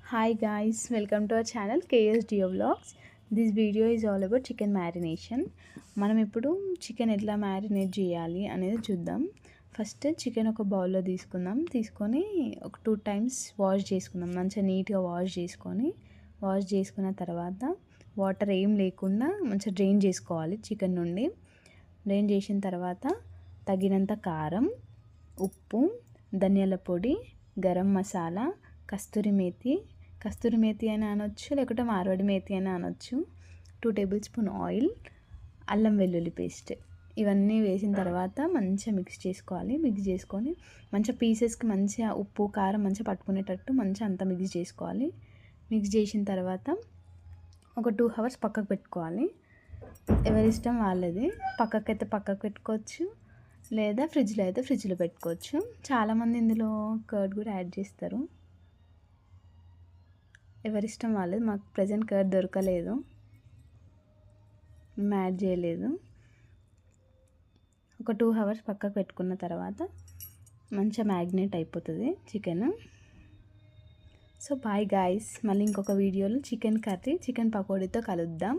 Hi guys, welcome to our channel KSDO Vlogs. This video is all about chicken marination. మనం ఇప్పుడు chicken ఎట్లా marinate చేయాలి అనేది చూద్దాం. ఫస్ట్ చికెన్ ఒక బౌల్లో తీసుకొని ఒక 2 టైమ్స్ వాష్ చేసుకుందాం. మంచిగా నీట్గా వాష్ చేసుకున్న తర్వాత వాటర్ ఏం లేకుండా మంచిగా డ్రైన్ చేసుకోవాలి చికెన్ నుండి. డ్రైన్ చేసిన తర్వాత తగినంత కారం, ఉప్పు, ధనియాల పొడి, గరం మసాలా, కస్తూరి మేతి అని అనొచ్చు, లేకుంటే మార్వాడి మేతి అని అనొచ్చు, 2 టేబుల్ స్పూన్ ఆయిల్, అల్లం వెల్లుల్లి పేస్ట్, ఇవన్నీ వేసిన తర్వాత మంచిగా మిక్స్ చేసుకొని మంచిగా పీసెస్కి మంచిగా ఉప్పు కారం మంచిగా పట్టుకునేటట్టు మంచిగా అంతా మిక్స్ చేసుకోవాలి. మిక్స్ చేసిన తర్వాత ఒక 2 అవర్స్ పక్కకు పెట్టుకోవాలి. ఎవరిష్టం వాళ్ళది. పక్కకు పెట్టుకోవచ్చు, లేదా ఫ్రిడ్జ్లో పెట్టుకోవచ్చు. చాలామంది ఇందులో కర్డ్ కూడా యాడ్ చేస్తారు. ఎవరిష్టం వాళ్ళది. మాకు ప్రజెంట్ కర్డ్ దొరకలేదు, మేము యాడ్ చేయలేదు. ఒక 2 అవర్స్ పక్కకు పెట్టుకున్న తర్వాత మంచిగా మ్యాగ్నేట్ అయిపోతుంది చికెన్. సో బాయ్ గాయ్స్, మళ్ళీ ఇంకొక వీడియోలో చికెన్ కర్రీ చికెన్ పకోడీతో కలుద్దాం.